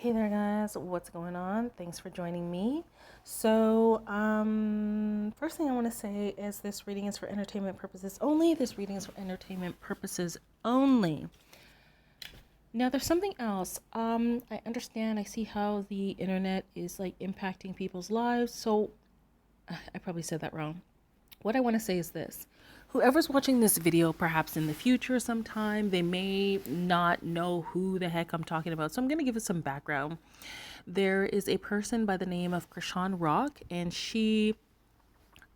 Hey there, guys. What's going on? Thanks for joining me. So, first thing I want to say is this reading is for entertainment purposes only. This reading is for entertainment purposes only. Now, there's something else. I understand. I see how the internet is like impacting people's lives. So, I probably said that wrong. What I want to say is this. Whoever's watching this video, perhaps in the future sometime, they may not know who the heck I'm talking about. So I'm going to give it some background. There is a person by the name of CHRISEAN Rock, and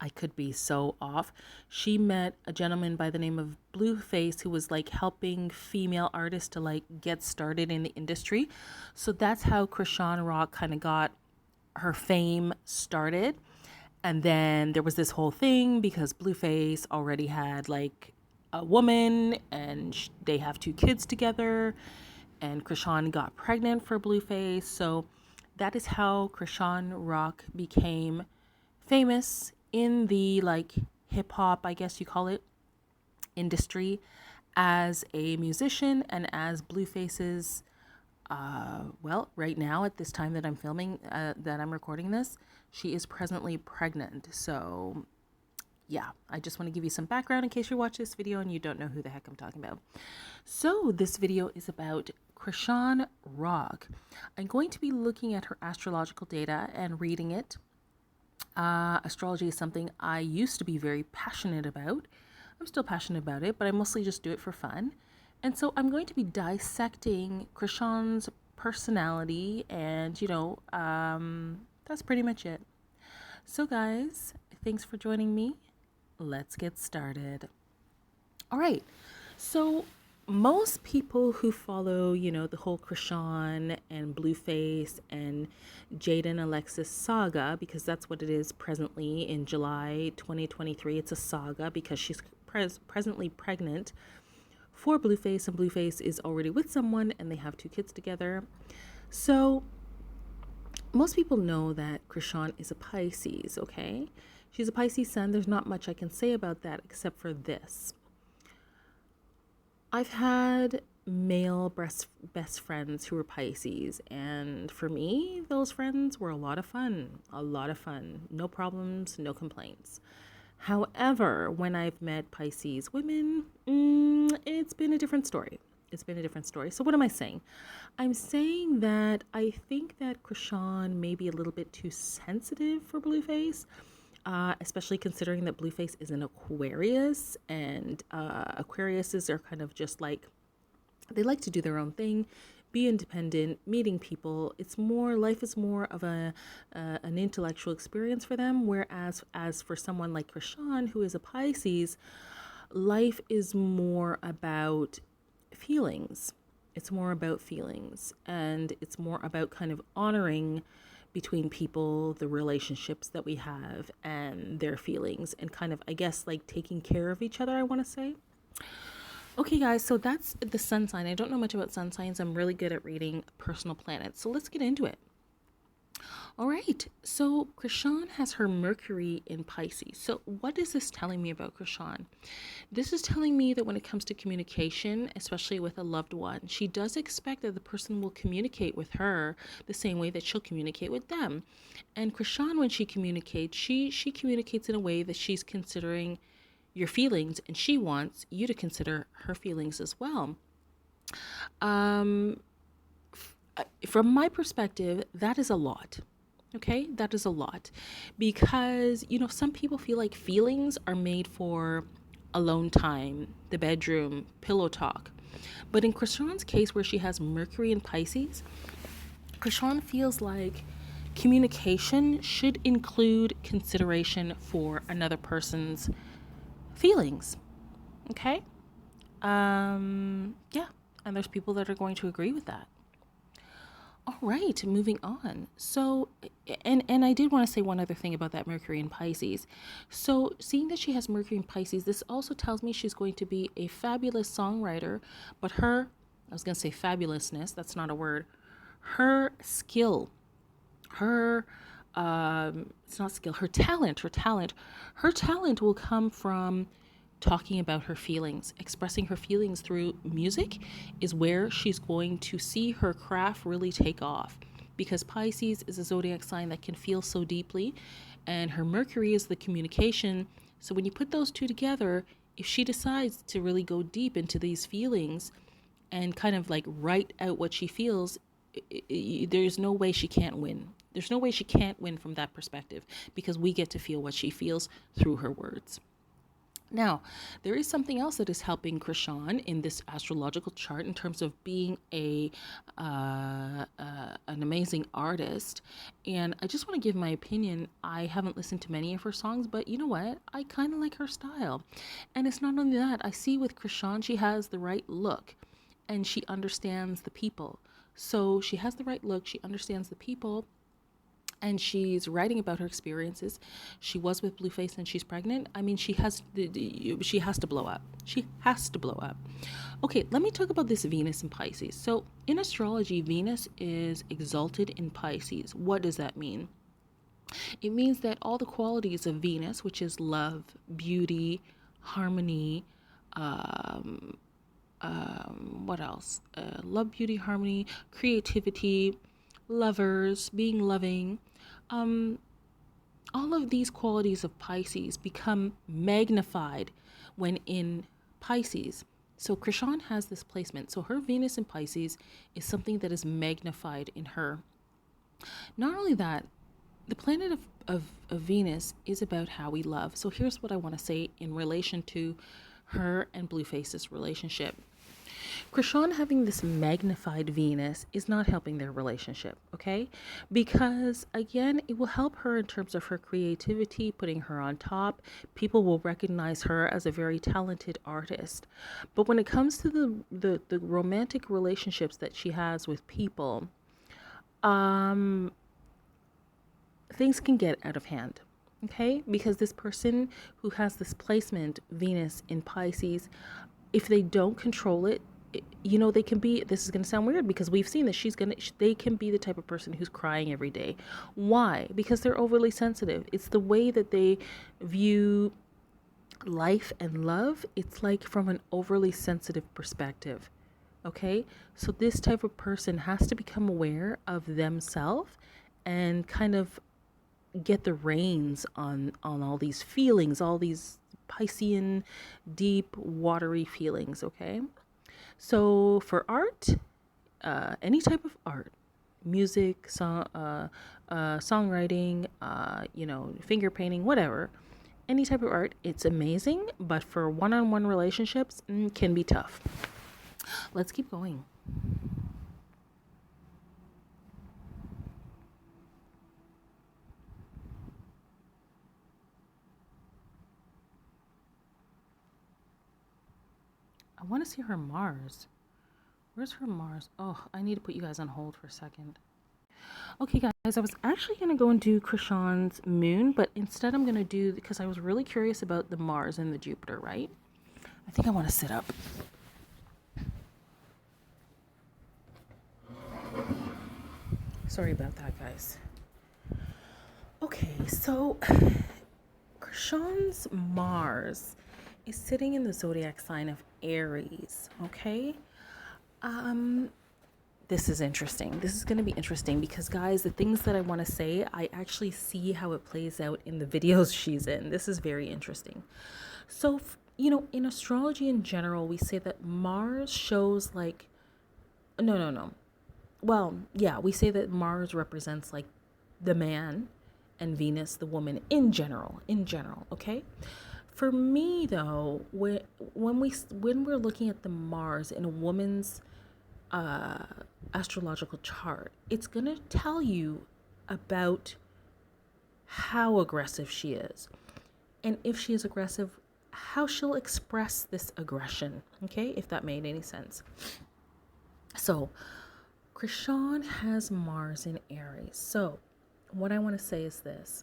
I could be so off. She met a gentleman by the name of Blueface who was like helping female artists to like get started in the industry. So that's how CHRISEAN Rock kind of got her fame started. And then there was this whole thing because Blueface already had like a woman and they have 2 kids together, and CHRISEAN got pregnant for Blueface. So that is how CHRISEAN Rock became famous in the like hip hop, I guess you call it, industry as a musician and as Blueface's right now at this time that I'm filming, that I'm recording this, she is presently pregnant. So yeah, I just want to give you some background in case you watch this video and you don't know who the heck I'm talking about. So this video is about CHRISEAN Rock. I'm going to be looking at her astrological data and reading it. Astrology is something I used to be very passionate about. I'm still passionate about it, but I mostly just do it for fun. And so I'm going to be dissecting CHRISEAN's personality, and that's pretty much it. So guys, thanks for joining me. Let's get started. All right. So most people who follow, the whole CHRISEAN and Blueface and Jaden Alexis saga, because that's what it is presently in July 2023. It's a saga because she's presently pregnant for Blueface, and Blueface is already with someone and they have 2 kids together. So most people know that CHRISEAN is a Pisces, okay? She's a Pisces sun. There's not much I can say about that except for this. I've had male best friends who were Pisces, and for me, those friends were a lot of fun. No problems, no complaints. However, when I've met Pisces women, it's been a different story. So what am I saying? I'm saying that I think that CHRISEAN may be a little bit too sensitive for Blueface, especially considering that Blueface is an Aquarius, and Aquariuses are kind of just like, they like to do their own thing, be independent, meeting people. Life is more of an intellectual experience for them. Whereas as for someone like CHRISEAN, who is a Pisces, life is more about feelings. It's more about feelings, and it's more about kind of honoring between people, the relationships that we have and their feelings, and kind of, I guess, like taking care of each other, I want to say. Okay, guys, so that's the sun sign. I don't know much about sun signs. I'm really good at reading personal planets. So let's get into it. All right, so CHRISEAN has her Mercury in Pisces. So what is this telling me about CHRISEAN? This is telling me that when it comes to communication, especially with a loved one, she does expect that the person will communicate with her the same way that she'll communicate with them. And CHRISEAN, when she communicates, she communicates in a way that she's considering your feelings, and she wants you to consider her feelings as well. From my perspective, that is a lot. Okay, that is a lot, because some people feel like feelings are made for alone time, the bedroom, pillow talk. But in CHRISEAN's case, where she has Mercury in Pisces, CHRISEAN feels like communication should include consideration for another person's feelings. Okay. Yeah, and there's people that are going to agree with that. All right, moving on. So, and I did want to say one other thing about that Mercury in Pisces. So, seeing that she has Mercury in Pisces, this also tells me she's going to be a fabulous songwriter, but I was going to say fabulousness, that's not a word. Her skill, it's not skill, her talent will come from talking about her feelings, expressing her feelings through music is where she's going to see her craft really take off. Because Pisces is a zodiac sign that can feel so deeply, and her Mercury is the communication. So when you put those two together, if she decides to really go deep into these feelings and kind of like write out what she feels, there's no way she can't win. There's no way she can't win from that perspective, because we get to feel what she feels through her words. Now, there is something else that is helping Krishan in this astrological chart in terms of being an amazing artist. And I just want to give my opinion. I haven't listened to many of her songs, but you know what? I kind of like her style. And it's not only that. I see with Krishan, she has the right look and she understands the people. So she has the right look, she understands the people, and she's writing about her experiences. She was with Blueface and she's pregnant. I mean, she has to blow up. She has to blow up. Okay, let me talk about this Venus in Pisces. So in astrology, Venus is exalted in Pisces. What does that mean? It means that all the qualities of Venus, which is love, beauty, harmony, what else? Love, beauty, harmony, creativity, lovers, being loving. All of these qualities of Pisces become magnified when in Pisces. So Krishan has this placement. So her Venus in Pisces is something that is magnified in her. Not only that, the planet of Venus is about how we love. So here's what I want to say in relation to her and Blueface's relationship. Krishan having this magnified Venus is not helping their relationship, okay? Because again, it will help her in terms of her creativity, putting her on top. People will recognize her as a very talented artist. But when it comes to the romantic relationships that she has with people, things can get out of hand. Okay, because this person who has this placement, Venus in Pisces, if they don't control it, you know, they can be, this is going to sound weird because we've seen that they can be the type of person who's crying every day. Why? Because they're overly sensitive. It's the way that they view life and love. It's like from an overly sensitive perspective. Okay, so this type of person has to become aware of themselves and kind of get the reins on all these feelings, all these Piscean, deep, watery feelings, okay? So for art, any type of art, music, songwriting, finger painting, whatever, any type of art, it's amazing, but for one-on-one relationships, can be tough. Let's keep going. I want to see her Mars. Where's her Mars? Oh, I need to put you guys on hold for a second. Okay, guys, I was actually going to go and do Krishan's moon, but instead I'm going to do, because I was really curious about the Mars and the Jupiter, right? I think I want to sit up. Sorry about that, guys. Okay, so Krishan's Mars is sitting in the zodiac sign of Aries, okay? This is interesting. This is going to be interesting because, guys, the things that I want to say, I actually see how it plays out in the videos she's in. This is very interesting. So, in astrology in general, we say that Mars shows like, no. Well, yeah, we say that Mars represents like the man and Venus, the woman in general, okay? For me, though, when we're looking at the Mars in a woman's astrological chart, it's going to tell you about how aggressive she is. And if she is aggressive, how she'll express this aggression, okay? If that made any sense. So, Krishan has Mars in Aries. So, what I want to say is this.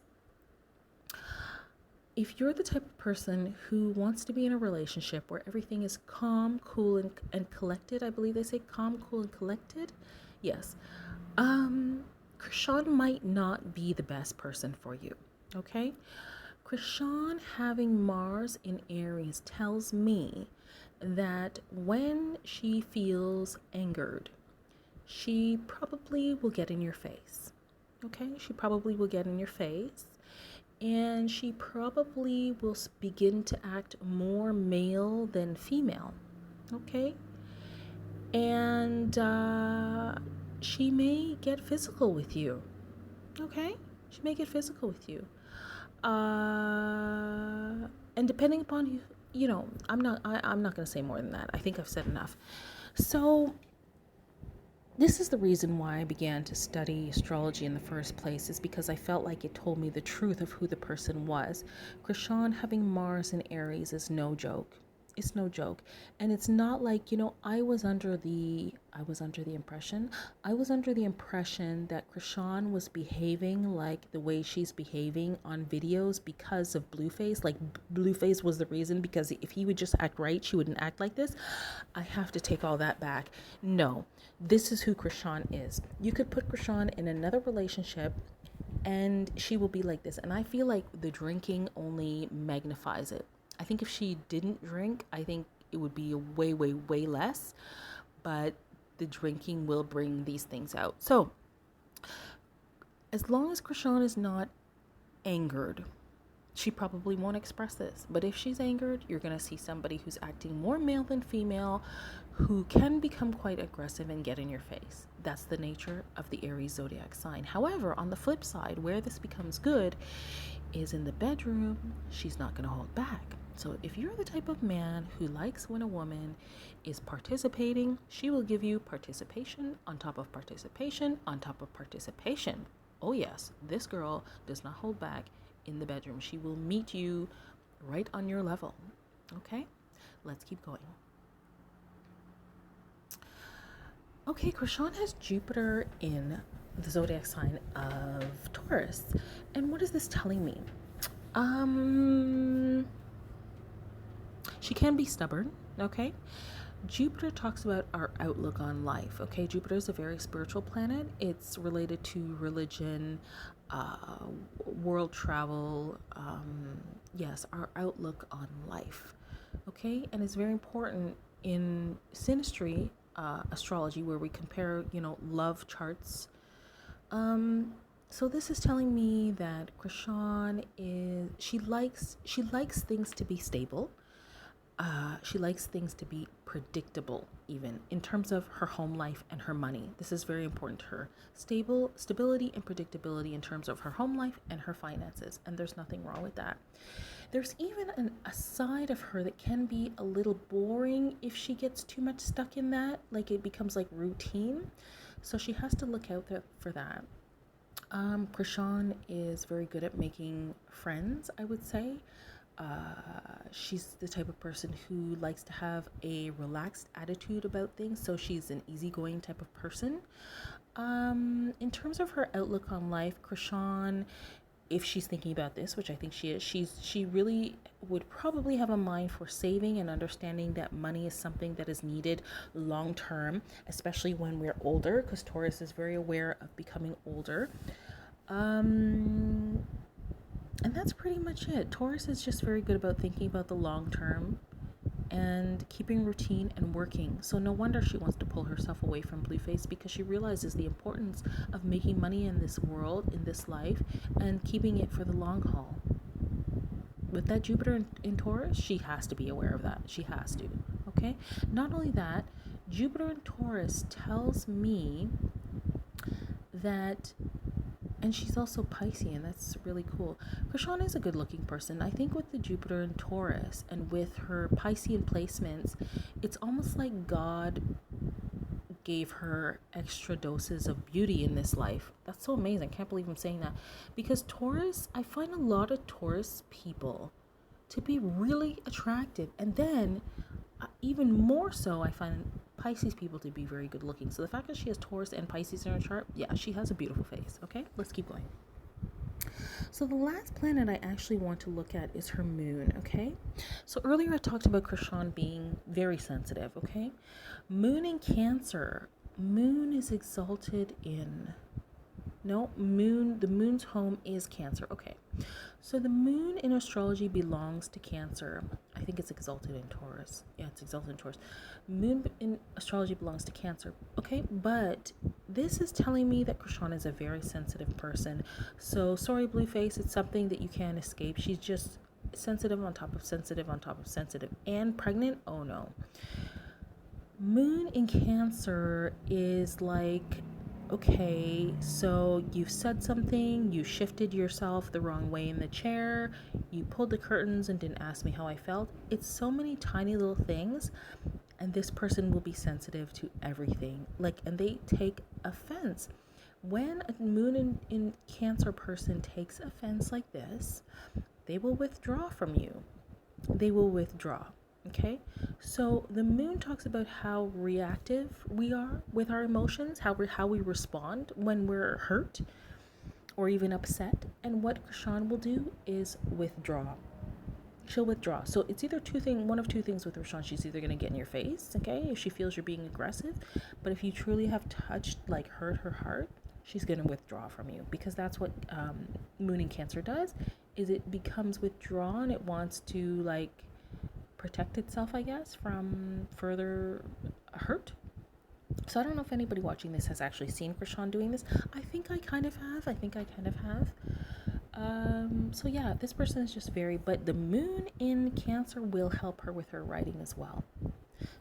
If you're the type of person who wants to be in a relationship where everything is calm, cool, and collected, I believe they say calm, cool, and collected. Yes. Krishan might not be the best person for you. Okay? Krishan having Mars in Aries tells me that when she feels angered, she probably will get in your face. Okay? She probably will get in your face. And she probably will begin to act more male than female. Okay? And she may get physical with you. Okay? She may get physical with you. And depending upon you, I'm not going to say more than that. I think I've said enough. So this is the reason why I began to study astrology in the first place, is because I felt like it told me the truth of who the person was. Krishan having Mars in Aries is no joke. It's no joke. And it's not like, I was under the impression that Krishan was behaving like the way she's behaving on videos because of Blueface. Like Blueface was the reason, because if he would just act right, she wouldn't act like this. I have to take all that back. No, this is who Krishan is. You could put Krishan in another relationship and she will be like this. And I feel like the drinking only magnifies it. I think if she didn't drink, I think it would be way, way, way less. But the drinking will bring these things out. So as long as Krishan is not angered, she probably won't express this. But if she's angered, you're going to see somebody who's acting more male than female, who can become quite aggressive and get in your face. That's the nature of the Aries zodiac sign. However, on the flip side, where this becomes good is in the bedroom. She's not going to hold back. So if you're the type of man who likes when a woman is participating, she will give you participation on top of participation on top of participation. Oh yes, this girl does not hold back in the bedroom. She will meet you right on your level. Okay, let's keep going. Okay, Krishan has Jupiter in the zodiac sign of Taurus. And what is this telling me? She can be stubborn, okay? Jupiter talks about our outlook on life, okay? Jupiter is a very spiritual planet. It's related to religion, world travel, yes, our outlook on life, okay? And it's very important in synastry astrology, where we compare, love charts. So this is telling me that Krishan she likes things to be stable. She likes things to be predictable, even in terms of her home life and her money. This is very important to her. Stability and predictability in terms of her home life and her finances. And there's nothing wrong with that. There's even a side of her that can be a little boring if she gets too much stuck in that. Like it becomes like routine. So she has to look out for that. Krishan is very good at making friends, I would say. She's the type of person who likes to have a relaxed attitude about things, so she's an easygoing type of person. In terms of her outlook on life, Krishan, if she's thinking about this, which I think she is, she really would probably have a mind for saving and understanding that money is something that is needed long term, especially when we're older, because Taurus is very aware of becoming older. And that's pretty much it. Taurus is just very good about thinking about the long term and keeping routine and working. So no wonder she wants to pull herself away from Blueface, because she realizes the importance of making money in this world, in this life, and keeping it for the long haul. With that Jupiter in Taurus, she has to be aware of that. She has to. Okay? Not only that, Jupiter in Taurus tells me that, and she's also Piscean. That's really cool. Krishan is a good-looking person. I think with the Jupiter in Taurus and with her Piscean placements, it's almost like God gave her extra doses of beauty in this life. That's so amazing. I can't believe I'm saying that. Because Taurus, I find a lot of Taurus people to be really attractive. And then, even more so, I find Pisces people to be very good looking. So the fact that she has Taurus and Pisces in her chart, yeah, she has a beautiful face. Okay, let's keep going. So the last planet I actually want to look at is her moon, okay? So earlier I talked about Krishan being very sensitive, okay? Moon in Cancer. Moon is exalted in... No, the moon's home is Cancer. Okay, So the moon in astrology belongs to Cancer. I think it's exalted in Taurus. Yeah, it's exalted in Taurus. Moon in astrology belongs to Cancer. Okay, but this is telling me that Krishan is a very sensitive person. So sorry, Blueface, it's something that you can't escape. She's just sensitive on top of sensitive on top of sensitive. And pregnant? Oh no. Moon in Cancer is like, okay, so you've said something, you shifted yourself the wrong way in the chair, you pulled the curtains and didn't ask me how I felt. It's so many tiny little things, and this person will be sensitive to everything. Like, and they take offense. When a moon in Cancer person takes offense like this, they will withdraw from you. They will withdraw. Okay, so the moon talks about how reactive we are with our emotions, how we respond when we're hurt or even upset. And what Krishan will do is withdraw. She'll withdraw. So it's either one of two things with Krishan. She's either going to get in your face, okay, if she feels you're being aggressive. But if you truly have touched, like hurt her heart, she's going to withdraw from you, because that's what moon in Cancer does, is it becomes withdrawn. It wants to like protect itself, I guess, from further hurt. So I don't know if anybody watching this has actually seen Krishan doing this. I think I kind of have. So yeah, this person is just but the moon in Cancer will help her with her writing as well.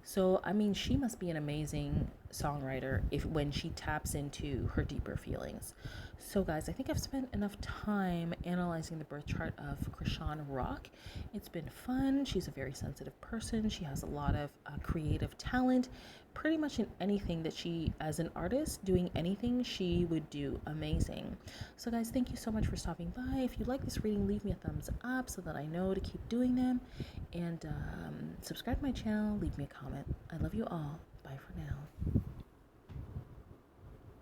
So, I mean, she must be an amazing songwriter when she taps into her deeper feelings. So, guys, I think I've spent enough time analyzing the birth chart of CHRISEAN Rock. It's been fun. She's a very sensitive person. She has a lot of creative talent. Pretty much in anything that as an artist, doing anything, she would do amazing. So, guys, thank you so much for stopping by. If you like this reading, leave me a thumbs up so that I know to keep doing them. And subscribe to my channel. Leave me a comment. I love you all. Bye for now.